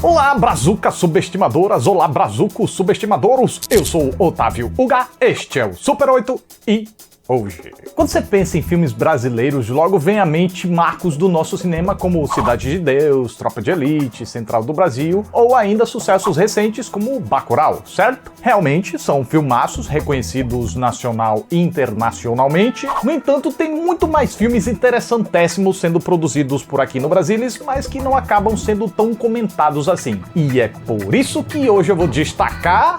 Olá, brazucas subestimadoras, olá, brazucos subestimadouros, eu sou Otávio Uga, este é o Super 8 e hoje. Quando você pensa em filmes brasileiros, logo vem à mente marcos do nosso cinema como Cidade de Deus, Tropa de Elite, Central do Brasil, ou ainda sucessos recentes como Bacurau, certo? Realmente são filmaços reconhecidos nacional e internacionalmente, no entanto tem muito mais filmes interessantíssimos sendo produzidos por aqui no Brasil, mas que não acabam sendo tão comentados assim. E é por isso que hoje eu vou destacar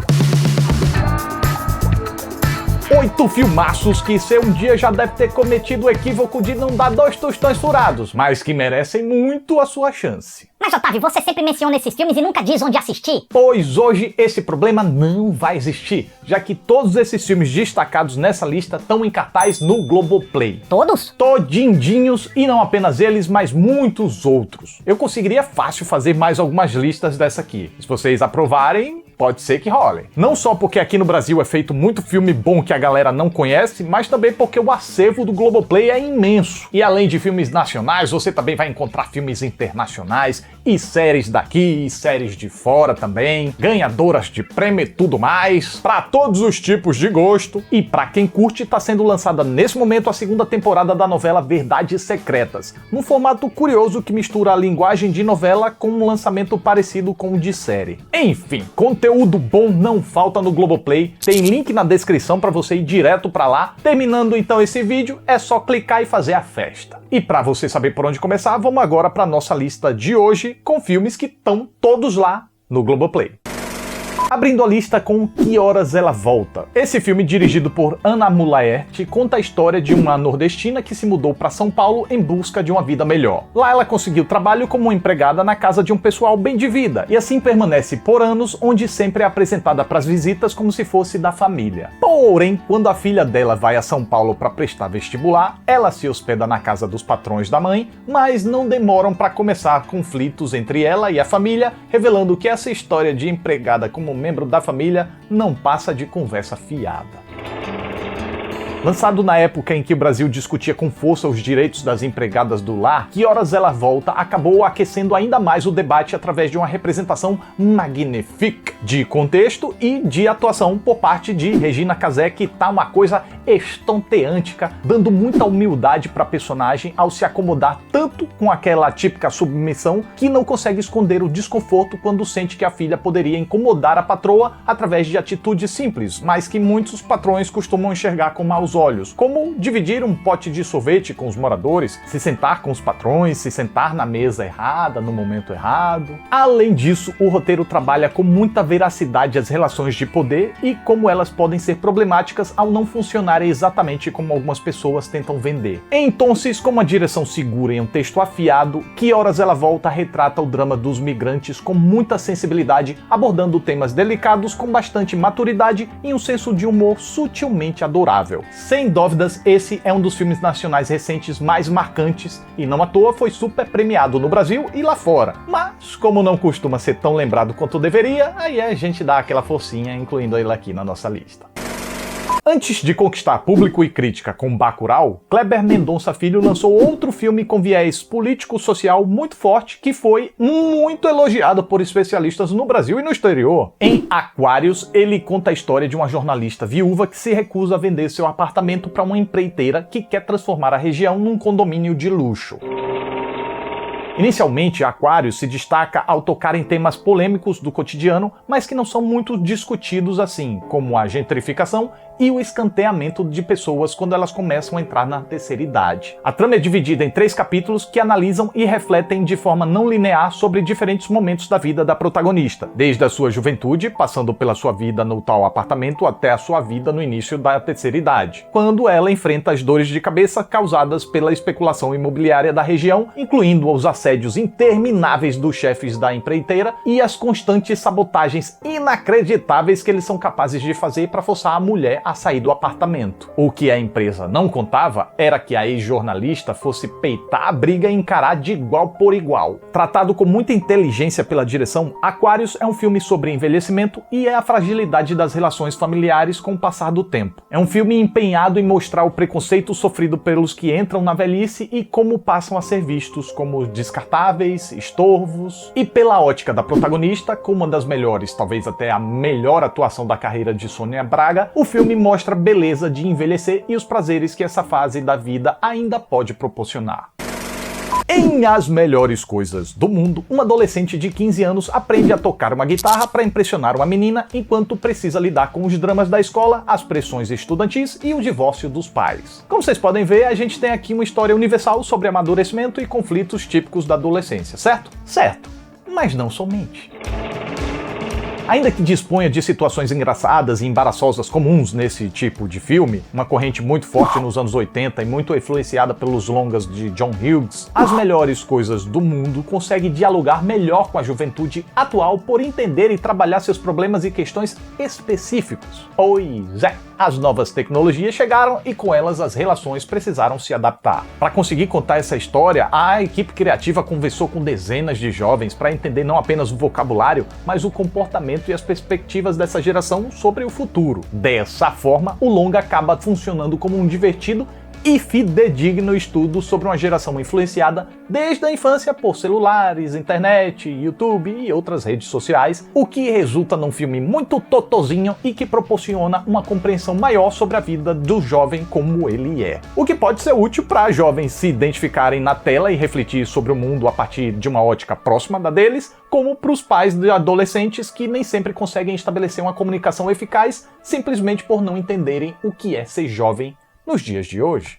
8 filmaços que você um dia já deve ter cometido o equívoco de não dar 2 tostões furados, mas que merecem muito a sua chance. Mas Otávio, você sempre menciona esses filmes e nunca diz onde assistir? Pois hoje esse problema não vai existir, já que todos esses filmes destacados nessa lista estão em cartaz no Globoplay. Todos? Todinhos, e não apenas eles, mas muitos outros. Eu conseguiria fácil fazer mais algumas listas dessa aqui. Se vocês aprovarem, pode ser que role. Não só porque aqui no Brasil é feito muito filme bom que a galera não conhece, mas também porque o acervo do Globoplay é imenso. E além de filmes nacionais, você também vai encontrar filmes internacionais e séries daqui e séries de fora também, ganhadoras de prêmio e tudo mais, para todos os tipos de gosto. E para quem curte, tá sendo lançada nesse momento a segunda temporada da novela Verdades Secretas, num formato curioso que mistura a linguagem de novela com um lançamento parecido com o de série. Enfim, conteúdo bom não falta no Globoplay, tem link na descrição para você ir direto para lá. Terminando então esse vídeo, é só clicar e fazer a festa. E para você saber por onde começar, vamos agora para nossa lista de hoje com filmes que estão todos lá no Globoplay. Abrindo a lista com Que Horas Ela Volta. Esse filme, dirigido por Ana Mulaert, conta a história de uma nordestina que se mudou para São Paulo em busca de uma vida melhor. Lá ela conseguiu trabalho como empregada na casa de um pessoal bem de vida, e assim permanece por anos, onde sempre é apresentada para as visitas como se fosse da família. Porém, quando a filha dela vai a São Paulo para prestar vestibular, ela se hospeda na casa dos patrões da mãe, mas não demoram para começar conflitos entre ela e a família, revelando que essa história de empregada como membro da família não passa de conversa fiada. Lançado na época em que o Brasil discutia com força os direitos das empregadas do lar, Que Horas Ela Volta acabou aquecendo ainda mais o debate através de uma representação magnífica de contexto e de atuação por parte de Regina Casé, que tá uma coisa estonteântica, dando muita humildade para a personagem ao se acomodar tanto com aquela típica submissão que não consegue esconder o desconforto quando sente que a filha poderia incomodar a patroa através de atitudes simples, mas que muitos patrões costumam enxergar com maus olhos, como dividir um pote de sorvete com os moradores, se sentar com os patrões, se sentar na mesa errada, no momento errado. Além disso, o roteiro trabalha com muita veracidade as relações de poder e como elas podem ser problemáticas ao não funcionarem exatamente como algumas pessoas tentam vender. Então, com uma direção segura e um texto afiado, Que Horas Ela Volta retrata o drama dos migrantes com muita sensibilidade, abordando temas delicados com bastante maturidade e um senso de humor sutilmente adorável. Sem dúvidas, esse é um dos filmes nacionais recentes mais marcantes e não à toa foi super premiado no Brasil e lá fora. Mas, como não costuma ser tão lembrado quanto deveria, aí a gente dá aquela forcinha incluindo ele aqui na nossa lista. Antes de conquistar público e crítica com Bacurau, Kleber Mendonça Filho lançou outro filme com viés político-social muito forte que foi muito elogiado por especialistas no Brasil e no exterior. Em Aquários, ele conta a história de uma jornalista viúva que se recusa a vender seu apartamento para uma empreiteira que quer transformar a região num condomínio de luxo. Inicialmente, Aquários se destaca ao tocar em temas polêmicos do cotidiano, mas que não são muito discutidos assim, como a gentrificação e o escanteamento de pessoas quando elas começam a entrar na terceira idade. A trama é dividida em 3 capítulos que analisam e refletem de forma não linear sobre diferentes momentos da vida da protagonista, desde a sua juventude, passando pela sua vida no tal apartamento até a sua vida no início da terceira idade, quando ela enfrenta as dores de cabeça causadas pela especulação imobiliária da região, incluindo os assédios intermináveis dos chefes da empreiteira e as constantes sabotagens inacreditáveis que eles são capazes de fazer para forçar a mulher a sair do apartamento. O que a empresa não contava era que a ex-jornalista fosse peitar a briga e encarar de igual por igual. Tratado com muita inteligência pela direção, Aquarius é um filme sobre envelhecimento e a fragilidade das relações familiares com o passar do tempo. É um filme empenhado em mostrar o preconceito sofrido pelos que entram na velhice e como passam a ser vistos como descartáveis, estorvos, e pela ótica da protagonista, com uma das melhores, talvez até a melhor atuação da carreira de Sônia Braga, o filme mostra a beleza de envelhecer e os prazeres que essa fase da vida ainda pode proporcionar. Em As Melhores Coisas do Mundo, um adolescente de 15 anos aprende a tocar uma guitarra para impressionar uma menina enquanto precisa lidar com os dramas da escola, as pressões estudantis e o divórcio dos pais. Como vocês podem ver, a gente tem aqui uma história universal sobre amadurecimento e conflitos típicos da adolescência, certo? Certo, mas não somente. Ainda que disponha de situações engraçadas e embaraçosas comuns nesse tipo de filme, uma corrente muito forte nos anos 80 e muito influenciada pelos longas de John Hughes, As Melhores Coisas do Mundo consegue dialogar melhor com a juventude atual por entender e trabalhar seus problemas e questões específicos. Pois é, as novas tecnologias chegaram e com elas as relações precisaram se adaptar. Para conseguir contar essa história, a equipe criativa conversou com dezenas de jovens para entender não apenas o vocabulário, mas o comportamento e as perspectivas dessa geração sobre o futuro. Dessa forma, o longa acaba funcionando como um divertido e fidedigno estudo sobre uma geração influenciada desde a infância por celulares, internet, YouTube e outras redes sociais, o que resulta num filme muito totozinho e que proporciona uma compreensão maior sobre a vida do jovem como ele é. O que pode ser útil para jovens se identificarem na tela e refletir sobre o mundo a partir de uma ótica próxima da deles, como para os pais de adolescentes que nem sempre conseguem estabelecer uma comunicação eficaz simplesmente por não entenderem o que é ser jovem nos dias de hoje.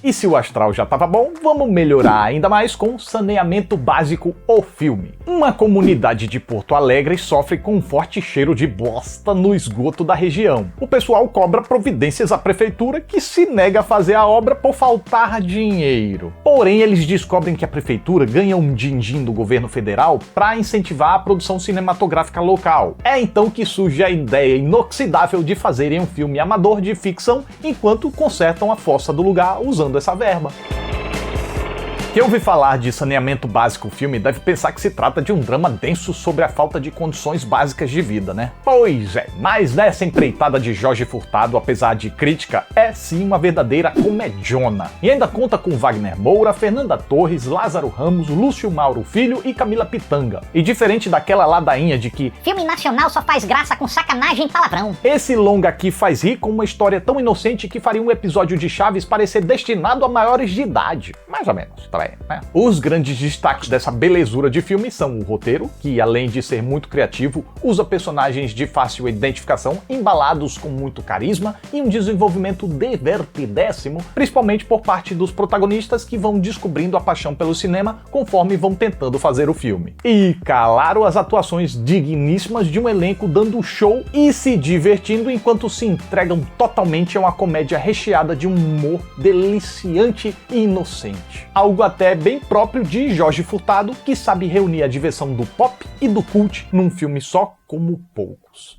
E se o astral já estava bom, vamos melhorar ainda mais com Saneamento Básico, o filme. Uma comunidade de Porto Alegre sofre com um forte cheiro de bosta no esgoto da região. O pessoal cobra providências à prefeitura, que se nega a fazer a obra por faltar dinheiro. Porém, eles descobrem que a prefeitura ganha um din-din do governo federal para incentivar a produção cinematográfica local. É então que surge a ideia inoxidável de fazerem um filme amador de ficção enquanto consertam a fossa do lugar usando essa verba. Quem ouve falar de Saneamento Básico, o filme deve pensar que se trata de um drama denso sobre a falta de condições básicas de vida, né? Pois é, mas nessa empreitada de Jorge Furtado, apesar de crítica, é sim uma verdadeira comediona. E ainda conta com Wagner Moura, Fernanda Torres, Lázaro Ramos, Lúcio Mauro Filho e Camila Pitanga. E diferente daquela ladainha de que filme nacional só faz graça com sacanagem e palavrão, esse longa aqui faz rir com uma história tão inocente que faria um episódio de Chaves parecer destinado a maiores de idade. Mais ou menos, também, né? Os grandes destaques dessa belezura de filme são o roteiro, que além de ser muito criativo, usa personagens de fácil identificação, embalados com muito carisma e um desenvolvimento divertidíssimo, principalmente por parte dos protagonistas que vão descobrindo a paixão pelo cinema conforme vão tentando fazer o filme. E, claro, as atuações digníssimas de um elenco dando show e se divertindo enquanto se entregam totalmente a uma comédia recheada de um humor deliciante e inocente. Algo até bem próprio de Jorge Furtado, que sabe reunir a diversão do pop e do cult num filme só como poucos.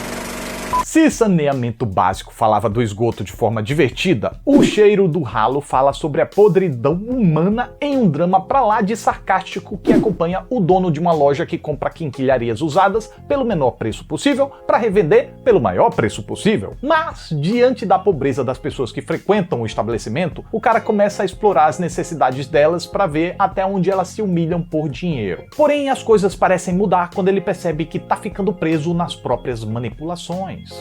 Se Saneamento Básico falava do esgoto de forma divertida, O Cheiro do Ralo fala sobre a podridão humana em um drama pra lá de sarcástico que acompanha o dono de uma loja que compra quinquilharias usadas pelo menor preço possível para revender pelo maior preço possível. Mas, diante da pobreza das pessoas que frequentam o estabelecimento, o cara começa a explorar as necessidades delas para ver até onde elas se humilham por dinheiro. Porém, as coisas parecem mudar quando ele percebe que tá ficando preso nas próprias manipulações.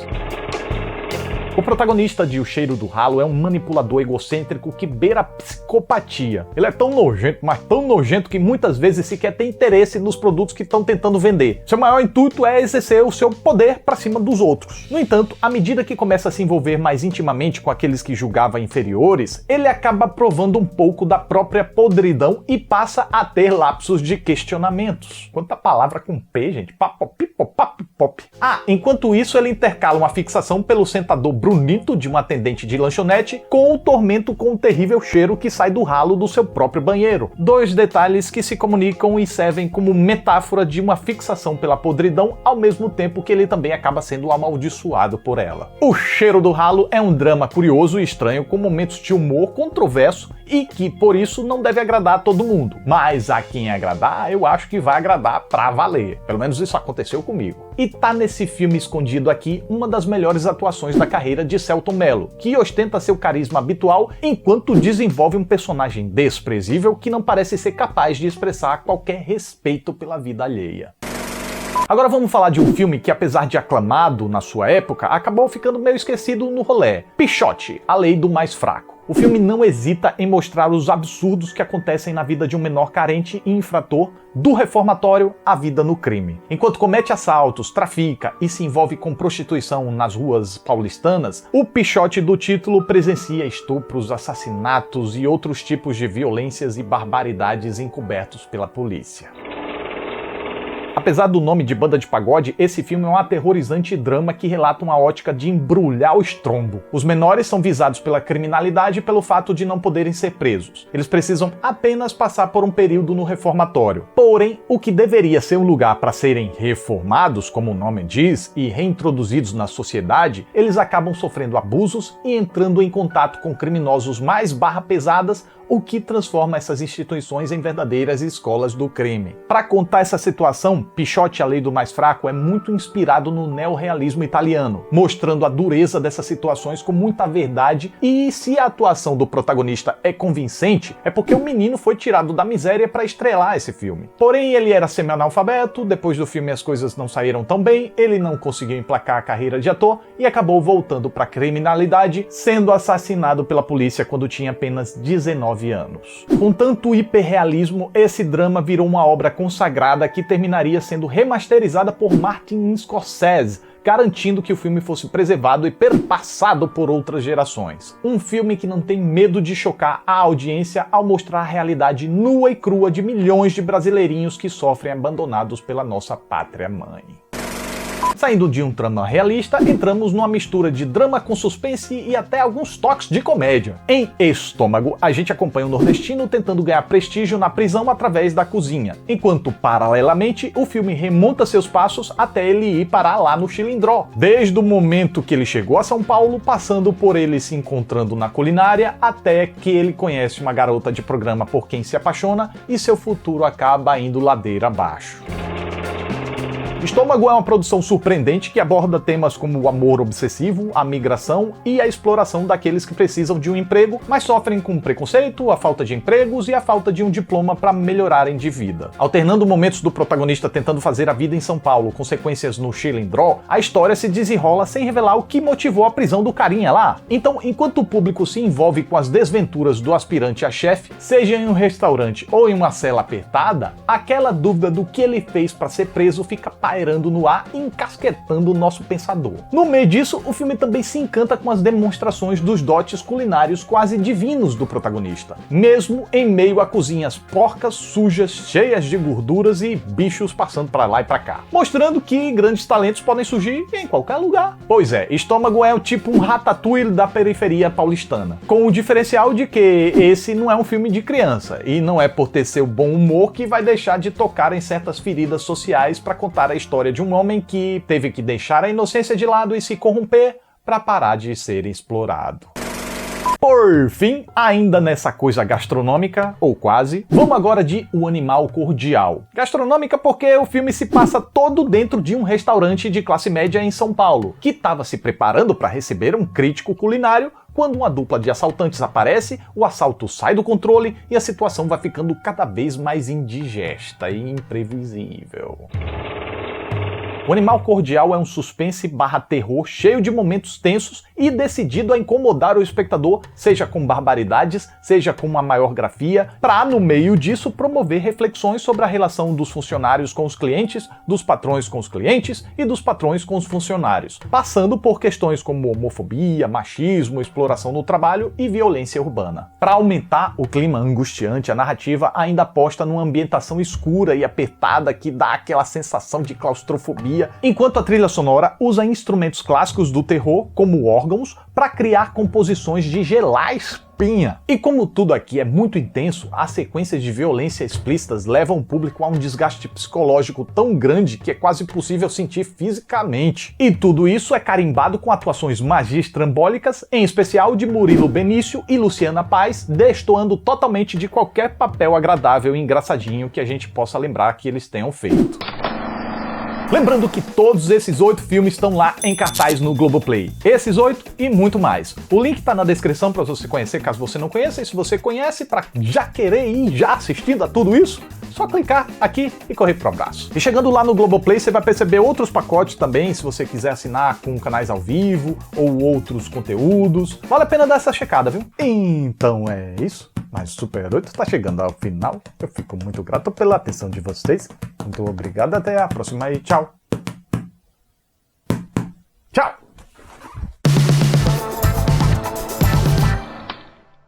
O protagonista de O Cheiro do Ralo é um manipulador egocêntrico que beira a psicopatia. Ele é tão nojento, mas tão nojento que muitas vezes sequer tem interesse nos produtos que estão tentando vender. Seu maior intuito é exercer o seu poder para cima dos outros. No entanto, à medida que começa a se envolver mais intimamente com aqueles que julgava inferiores, ele acaba provando um pouco da própria podridão e passa a ter lapsos de questionamentos. Quanta palavra com P, gente. Papo, pipo, papo. pop. Ah, enquanto isso ele intercala uma fixação pelo sentador Brunito de uma atendente de lanchonete com o tormento com o terrível cheiro que sai do ralo do seu próprio banheiro. Dois detalhes que se comunicam e servem como metáfora de uma fixação pela podridão, ao mesmo tempo que ele também acaba sendo amaldiçoado por ela. O Cheiro do Ralo é um drama curioso e estranho com momentos de humor controverso e que, por isso, não deve agradar a todo mundo. Mas a quem agradar, eu acho que vai agradar pra valer. Pelo menos isso aconteceu comigo. E tá nesse filme escondido aqui uma das melhores atuações da carreira de Selton Mello, que ostenta seu carisma habitual enquanto desenvolve um personagem desprezível que não parece ser capaz de expressar qualquer respeito pela vida alheia. Agora vamos falar de um filme que, apesar de aclamado na sua época, acabou ficando meio esquecido no rolê. Pichote, A Lei do Mais Fraco. O filme não hesita em mostrar os absurdos que acontecem na vida de um menor carente e infrator, do reformatório à vida no crime. Enquanto comete assaltos, trafica e se envolve com prostituição nas ruas paulistanas, o Pichote do título presencia estupros, assassinatos e outros tipos de violências e barbaridades encobertos pela polícia. Apesar do nome de banda de pagode, esse filme é um aterrorizante drama que relata uma ótica de embrulhar o estrombo. Os menores são visados pela criminalidade pelo fato de não poderem ser presos. Eles precisam apenas passar por um período no reformatório. Porém, o que deveria ser um lugar para serem reformados, como o nome diz, e reintroduzidos na sociedade, eles acabam sofrendo abusos e entrando em contato com criminosos mais pesadas, o que transforma essas instituições em verdadeiras escolas do crime. Para contar essa situação, Pichote, A Lei do Mais Fraco é muito inspirado no neorrealismo italiano, mostrando a dureza dessas situações com muita verdade, e se a atuação do protagonista é convincente, é porque o menino foi tirado da miséria para estrelar esse filme. Porém, ele era semi-analfabeto, depois do filme as coisas não saíram tão bem, ele não conseguiu emplacar a carreira de ator e acabou voltando para a criminalidade, sendo assassinado pela polícia quando tinha apenas 19 anos. Com tanto hiperrealismo, esse drama virou uma obra consagrada que terminaria sendo remasterizada por Martin Scorsese, garantindo que o filme fosse preservado e perpassado por outras gerações. Um filme que não tem medo de chocar a audiência ao mostrar a realidade nua e crua de milhões de brasileirinhos que sofrem abandonados pela nossa pátria-mãe. Saindo de um drama realista, entramos numa mistura de drama com suspense e até alguns toques de comédia. Em Estômago, a gente acompanha o nordestino tentando ganhar prestígio na prisão através da cozinha, enquanto, paralelamente, o filme remonta seus passos até ele ir parar lá no Chilindró. Desde o momento que ele chegou a São Paulo, passando por ele se encontrando na culinária, até que ele conhece uma garota de programa por quem se apaixona e seu futuro acaba indo ladeira abaixo. Estômago é uma produção surpreendente que aborda temas como o amor obsessivo, a migração e a exploração daqueles que precisam de um emprego, mas sofrem com preconceito, a falta de empregos e a falta de um diploma para melhorarem de vida. Alternando momentos do protagonista tentando fazer a vida em São Paulo com sequências no Chilindró, a história se desenrola sem revelar o que motivou a prisão do carinha lá. Então, enquanto o público se envolve com as desventuras do aspirante a chefe, seja em um restaurante ou em uma cela apertada, aquela dúvida do que ele fez para ser preso fica pairando no ar e encasquetando o nosso pensador. No meio disso, o filme também se encanta com as demonstrações dos dotes culinários quase divinos do protagonista, mesmo em meio a cozinhas porcas, sujas, cheias de gorduras e bichos passando para lá e para cá, mostrando que grandes talentos podem surgir em qualquer lugar. Pois é, Estômago é o tipo um Ratatouille da periferia paulistana, com o diferencial de que esse não é um filme de criança, e não é por ter seu bom humor que vai deixar de tocar em certas feridas sociais para contar a história de um homem que teve que deixar a inocência de lado e se corromper para parar de ser explorado. Por fim, ainda nessa coisa gastronômica, ou quase, vamos agora de O Animal Cordial. Gastronômica porque o filme se passa todo dentro de um restaurante de classe média em São Paulo, que estava se preparando para receber um crítico culinário quando uma dupla de assaltantes aparece, o assalto sai do controle e a situação vai ficando cada vez mais indigesta e imprevisível. O Animal Cordial é um suspense/terror cheio de momentos tensos e decidido a incomodar o espectador, seja com barbaridades, seja com uma maior grafia, para no meio disso promover reflexões sobre a relação dos funcionários com os clientes, dos patrões com os clientes e dos patrões com os funcionários, passando por questões como homofobia, machismo, exploração no trabalho e violência urbana. Para aumentar o clima angustiante, a narrativa ainda aposta numa ambientação escura e apertada que dá aquela sensação de claustrofobia, enquanto a trilha sonora usa instrumentos clássicos do terror como órgãos para criar composições de gelar a espinha. E como tudo aqui é muito intenso, as sequências de violência explícitas levam o público a um desgaste psicológico tão grande que é quase impossível sentir fisicamente. E tudo isso é carimbado com atuações magistrambólicas, em especial de Murilo Benício e Luciana Paz, destoando totalmente de qualquer papel agradável e engraçadinho que a gente possa lembrar que eles tenham feito. Lembrando que todos esses 8 filmes estão lá em cartaz no Globoplay. Esses 8 e muito mais. O link tá na descrição para você conhecer, caso você não conheça, e se você conhece, para já querer ir já assistindo a tudo isso, só clicar aqui e correr pro abraço. E chegando lá no Globoplay, você vai perceber outros pacotes também, se você quiser assinar com canais ao vivo ou outros conteúdos. Vale a pena dar essa checada, viu? Então é isso. Mas Super 8 está chegando ao final. Eu fico muito grato pela atenção de vocês. Muito obrigado, até a próxima e tchau! Tchau!